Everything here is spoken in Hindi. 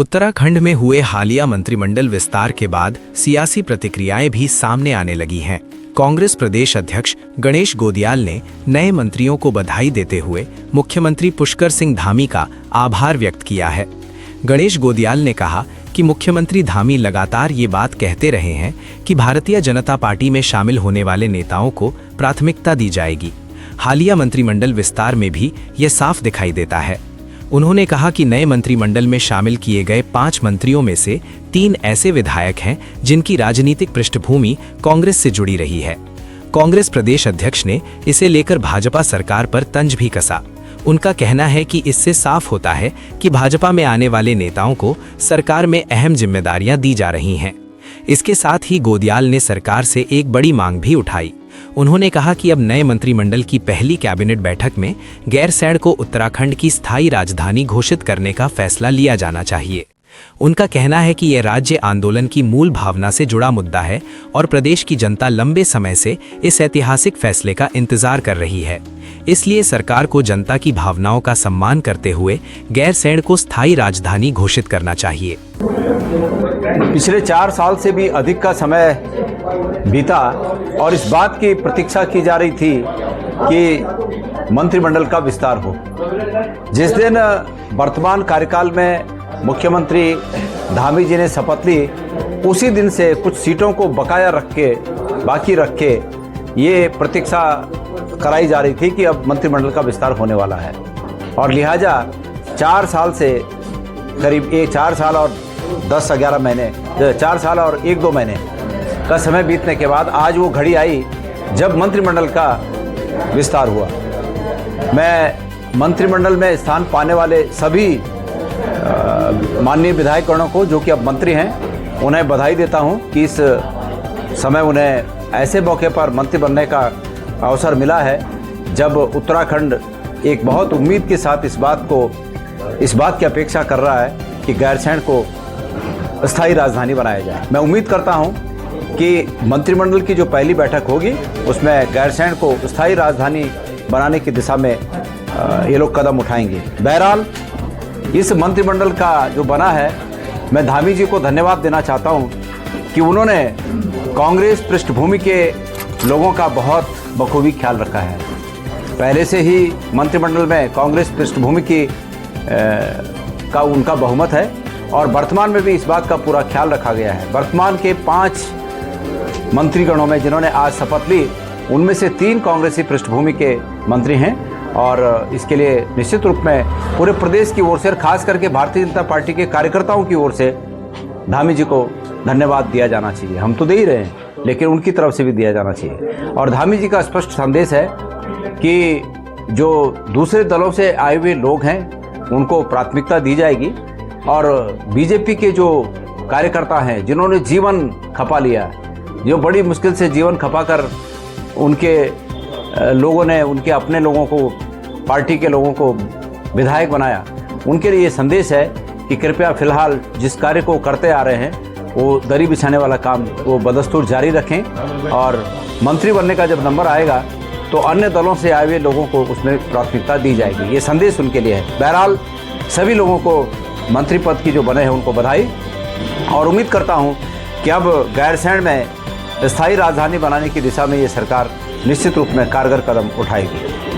उत्तराखंड में हुए हालिया मंत्रिमंडल विस्तार के बाद सियासी प्रतिक्रियाएं भी सामने आने लगी हैं। कांग्रेस प्रदेश अध्यक्ष गणेश गोदियाल ने नए मंत्रियों को बधाई देते हुए मुख्यमंत्री पुष्कर सिंह धामी का आभार व्यक्त किया है। गणेश गोदियाल ने कहा कि मुख्यमंत्री धामी लगातार ये बात कहते रहे हैं कि भारतीय जनता पार्टी में शामिल होने वाले नेताओं को प्राथमिकता दी जाएगी। हालिया मंत्रिमंडल विस्तार में भी ये साफ दिखाई देता है। उन्होंने कहा कि नए मंत्रिमंडल में शामिल किए गए 5 मंत्रियों में से 3 ऐसे विधायक हैं जिनकी राजनीतिक पृष्ठभूमि कांग्रेस से जुड़ी रही है। कांग्रेस प्रदेश अध्यक्ष ने इसे लेकर भाजपा सरकार पर तंज भी कसा। उनका कहना है कि इससे साफ होता है कि भाजपा में आने वाले नेताओं को सरकार में अहम जिम्मेदारियां दी जा रही हैं। इसके साथ ही गोदियाल ने सरकार से एक बड़ी मांग भी उठाई। उन्होंने कहा कि अब नए मंत्रिमंडल की पहली कैबिनेट बैठक में गैरसैंण को उत्तराखंड की स्थायी राजधानी घोषित करने का फैसला लिया जाना चाहिए। उनका कहना है कि यह राज्य आंदोलन की मूल भावना से जुड़ा मुद्दा है और प्रदेश की जनता लंबे समय से इस ऐतिहासिक फैसले का इंतजार कर रही है। इसलिए सरकार को जनता की भावनाओं का सम्मान करते हुए गैरसैंण को स्थायी राजधानी घोषित करना चाहिए। पिछले 4 साल से भी अधिक का समय बीता और इस बात की प्रतीक्षा की जा रही थी कि मंत्रिमंडल का विस्तार हो। जिस दिन वर्तमान कार्यकाल में मुख्यमंत्री धामी जी ने शपथ ली, उसी दिन से कुछ सीटों को बाकी रख के ये प्रतीक्षा कराई जा रही थी कि अब मंत्रिमंडल का विस्तार होने वाला है। और लिहाजा 4 साल से करीब 4 साल और 10-11 महीने, 4 साल और 1-2 महीने का समय बीतने के बाद आज वो घड़ी आई जब मंत्रिमंडल का विस्तार हुआ। मैं मंत्रिमंडल में स्थान पाने वाले सभी माननीय विधायकगणों को जो कि अब मंत्री हैं, उन्हें बधाई देता हूं कि इस समय उन्हें ऐसे मौके पर मंत्री बनने का अवसर मिला है जब उत्तराखंड एक बहुत उम्मीद के साथ इस बात की अपेक्षा कर रहा है कि गैरसैंण को स्थायी राजधानी बनाया जाए। मैं उम्मीद करता हूं कि मंत्रिमंडल की जो पहली बैठक होगी उसमें गैरसैंण को स्थायी राजधानी बनाने की दिशा में ये लोग कदम उठाएंगे। बहरहाल इस मंत्रिमंडल का जो बना है, मैं धामी जी को धन्यवाद देना चाहता हूं कि उन्होंने कांग्रेस पृष्ठभूमि के लोगों का बहुत बखूबी ख्याल रखा है। पहले से ही मंत्रिमंडल में कांग्रेस पृष्ठभूमि का उनका बहुमत है और वर्तमान में भी इस बात का पूरा ख्याल रखा गया है। वर्तमान के 5 मंत्रीगणों में जिन्होंने आज शपथ ली, उनमें से 3 कांग्रेसी पृष्ठभूमि के मंत्री हैं और इसके लिए निश्चित रूप में पूरे प्रदेश की ओर से और खास करके भारतीय जनता पार्टी के कार्यकर्ताओं की ओर से धामी जी को धन्यवाद दिया जाना चाहिए। हम तो दे ही रहे हैं, लेकिन उनकी तरफ से भी दिया जाना चाहिए। और धामी जी का स्पष्ट संदेश है कि जो दूसरे दलों से आए हुए लोग हैं उनको प्राथमिकता दी जाएगी और बीजेपी के जो कार्यकर्ता हैं जिन्होंने जीवन खपा लिया, जो बड़ी मुश्किल से जीवन खपाकर उनके लोगों ने उनके अपने लोगों को, पार्टी के लोगों को विधायक बनाया, उनके लिए ये संदेश है कि कृपया फिलहाल जिस कार्य को करते आ रहे हैं वो दरी बिछाने वाला काम वो बदस्तूर जारी रखें और मंत्री बनने का जब नंबर आएगा तो अन्य दलों से आए हुए लोगों को उसमें प्राथमिकता दी जाएगी। ये संदेश उनके लिए है। बहरहाल सभी लोगों को मंत्री पद की जो बने हैं उनको बधाई और उम्मीद करता हूँ कि अब गैरसैंण में स्थायी राजधानी बनाने की दिशा में ये सरकार निश्चित रूप में कारगर कदम उठाएगी।